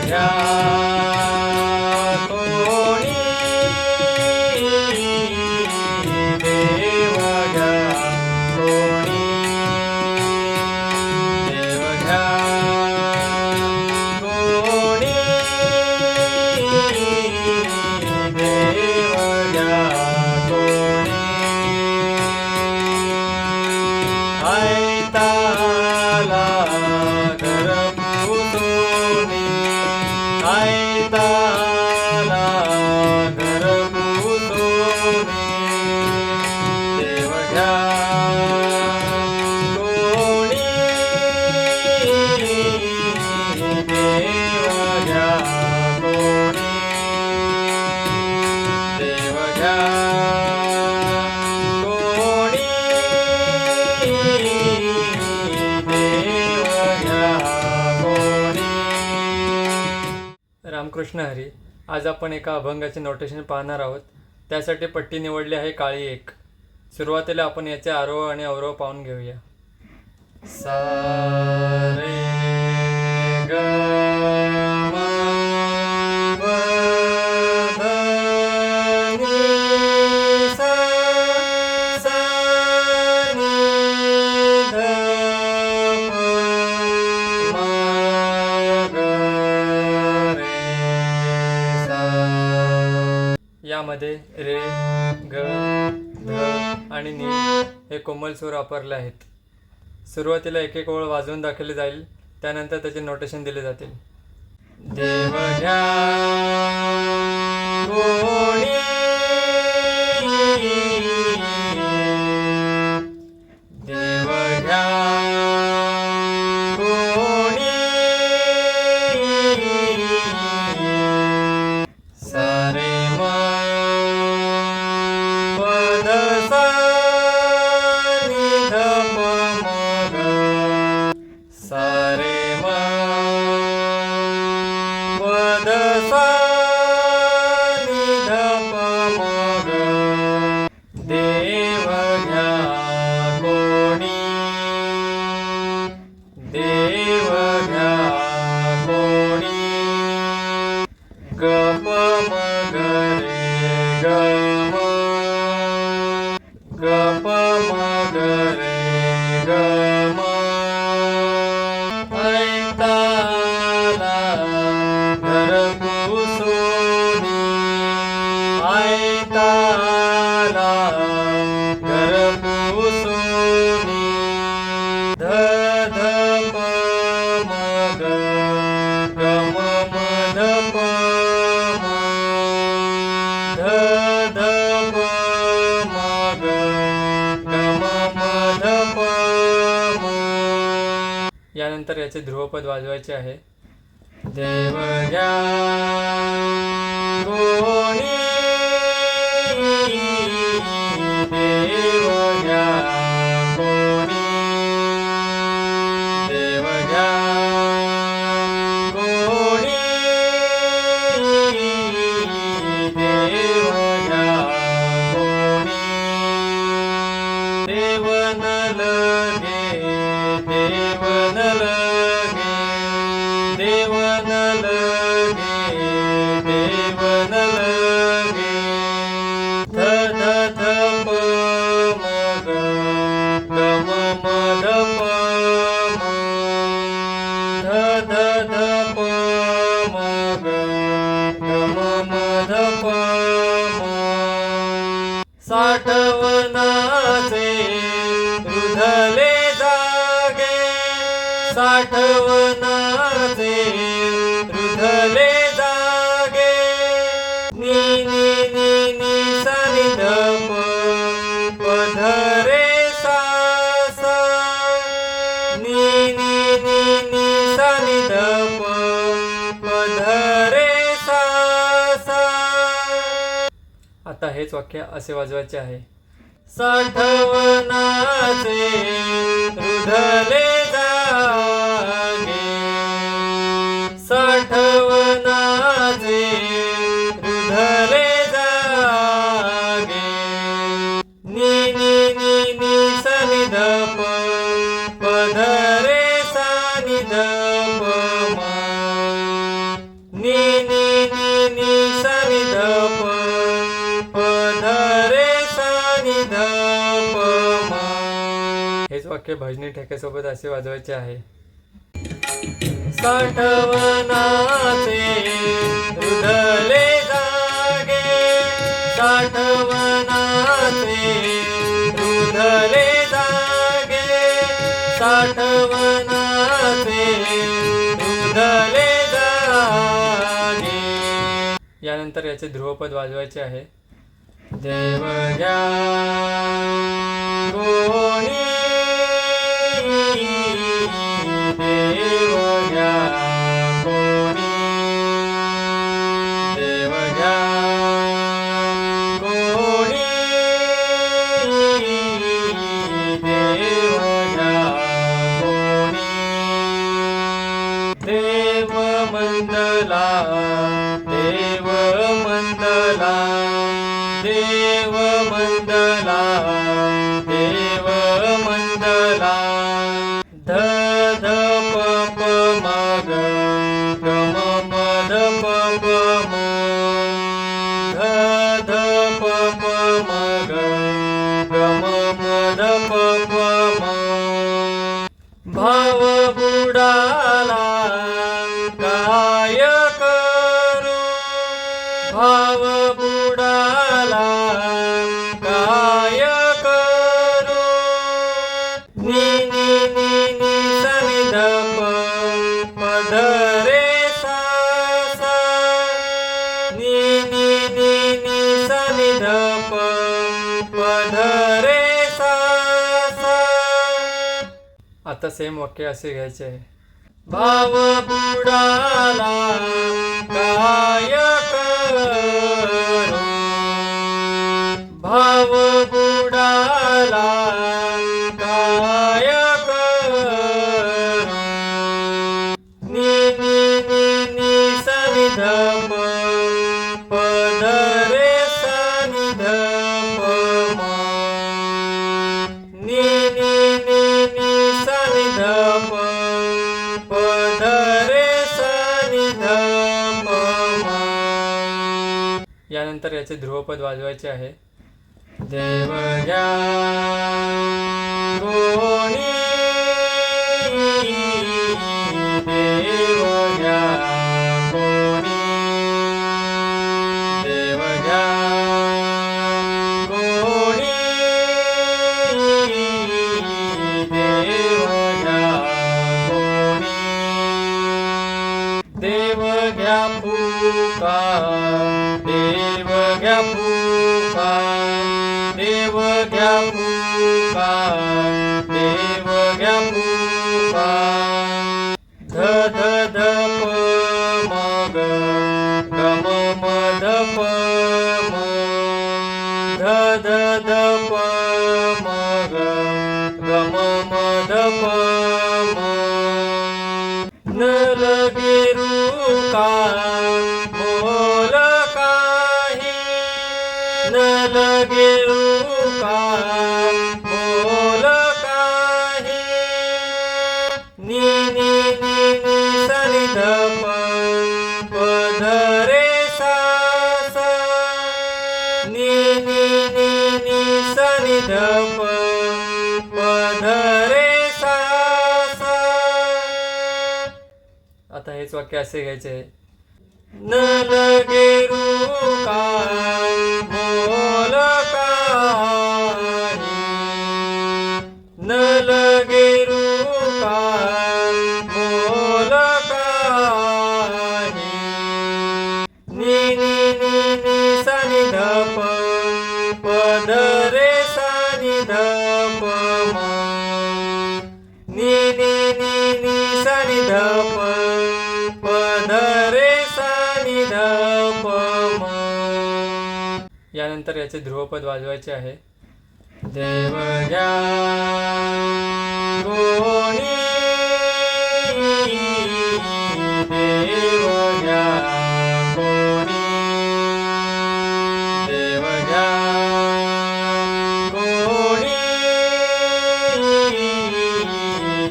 घ्या कोणी देव घ्या कोणी देव घ्या कोणी देव घ्या कोणी ऐताला घरपुसोनी ऐताला घरपुसोनी देव घ्या कोणी देव घ्या कोणी देव घ्या कोणी देव घ्या कोणी. रामकृष्ण हरी. आज आपण एका अभंगाचे नोटेशन पाहणार आहोत. त्यासाठी पट्टी निवडली आहे काळी 1. सुरुवातीला आपण याचे आरोह आणि अवरोह पाहून घेऊया. सा रे ग म प ध नि सा सा नि ध प म ग रे सा. यामध्ये रे, ग, ध आणि नी हे कोमल सूर वापरले आहेत. सुरुवातीला एक एक ओळ वाजवून दाखवली जाईल, त्यानंतर त्याचे नोटेशन दिले जातील. देव घ्या कोणी देव घ्या कोणी सारे म पद सा नि ध प म ग सारे म पद सा नि ध प म ग देव घ्या कोणी देव घ्या कोणी ग प म ग रे ग म ग प म ग रे ग म ऐताला घरपुसोनी ऐताला घरपुसोनी ध ध प म ग ग म म ध प म ध ध प म ग ग म म ध प म. यानंतर याचे ध्रुवपद वाजवायचे आहे. देव घ्या कोणी देव घ्या कोणी देव घ्या कोणी देव घ्या कोणी देव न लगे देव न लगे देव न लगे देव न लगे ध ध ध प म ग ग म म ध प म ध ध ध प म ग ग म म ध प म. साठवणाचे रुधले जागे साठवणाचे रुधले जागे नी नी नी नी सा नि ध प प ध रे सा सा नी नी नी नी सा नि ध प प ध रे सा सा. आता हेच वाक्य असे वाजवायचे आहे. साठवणाचे रुधले जागे साठवणाचे रुधले जागे नी नी नी नी सा नि ध प प ध रे सा नि ध प म वाक्य भजनी ठेक्यासोबत असे वाजवायचे आहे. साठवणाचे रुधले जागे, साठवणाचे रुधले जागे, साठवणाचे रुधले जागे. यानंतर याचे ध्रुवपद वाजवायचे आहे. देव घ्या कोणी, देव घ्या कोणी, देव घ्या कोणी, देव घ्या कोणी. देव मंदला, देव मंदला, देव मंदला, देव मंदला. ध ध प प म ग, ग म म ध प प म, ध ध प प म ग, ग म म ध प प म. भाव बुडाला काय करू, भाव बुडाला काय करू. नी नी नी नी सा नि ध प, प ध रे सा सा. नी नी नी नी सा नि ध प, प ध रे सा सा. आता सेम वाक्य असे घ्यायचे आहे. भाव बुडाला काय करू, भाव बुडाला काय करू. नी नी नी नी सा नि ध प, प ध रे सा नि ध प म. नी नी नी नी सा नि ध प, प ध रे सा नि ध प म. यानंतर याचे ध्रुवपद वाजवायचे आहे. देव घ्या कोणी, देव घ्या कोणी, देव घ्या कोणी, देव घ्या कोणी. देव घ्या फुका, देव घ्या फुका, देव घ्या फुका, देव घ्या फुका. ध ध ध प म ग, ग म म ध प म, ध ध ध प म ग, ग म म ध प म. न लगे रुका बोल काही, न लगे रुका बोल काही. नी नी नी नी सा नि ध प, प ध रे सा सा. नी नी नी नी सा नि ध प, प ध रे सा सा. आता हेच वाक्य असे घ्यायचे आहे. न लगे रुका बोल काही, न लगे रुका बोल काही. नी नी नी नी सा नि ध प, प ध रे सा नि ध प म. नी नी नी नी सा नि ध प, प ध रे सा नि ध प म. यानंतर याचे ध्रुवपद वाजवायचे आहे. देव घ्या कोणी, देव घ्या कोणी, देव घ्या कोणी,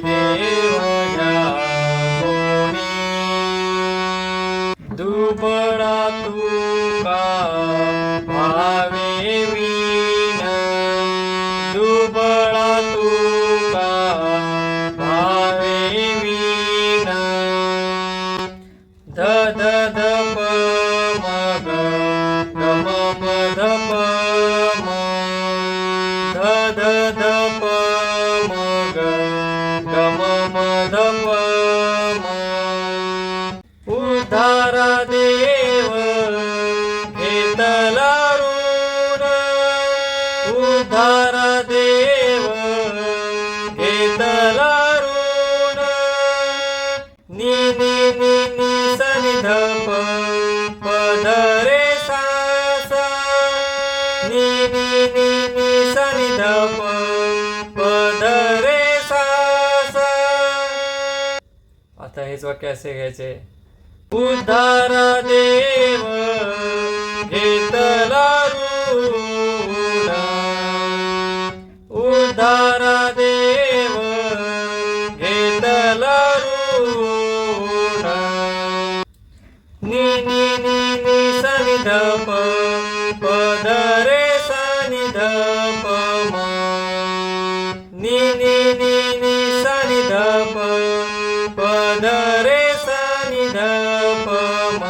देव घ्या कोणी. दुबळा तुका भावे वीण, दुबळा तुका हेच वाक्य असे घ्यायचे. उद्धारा देव घेतला रूढ, उद्धारा देव घेतला रूढ. नी नी नी नी सा नि ध प प ध रे सा नि ध प म. नी नी नी नी सा नि ध प प ध रे सा नि ध प म.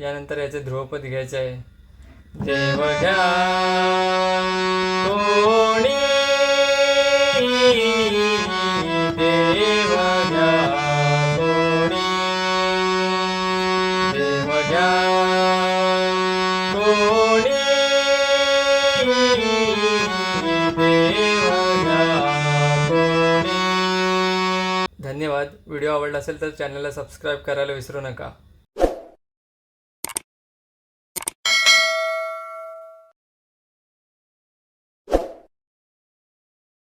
यानंतर याचे ध्रुवपद घ्यायचे आहे. देव घ्या कोणी, देव घ्या कोणी, देव घ्या कोणी, देव घ्या कोणी. धन्यवाद. व्हिडिओ आवडला असेल तर चॅनलला सबस्क्राईब करायला विसरू नका.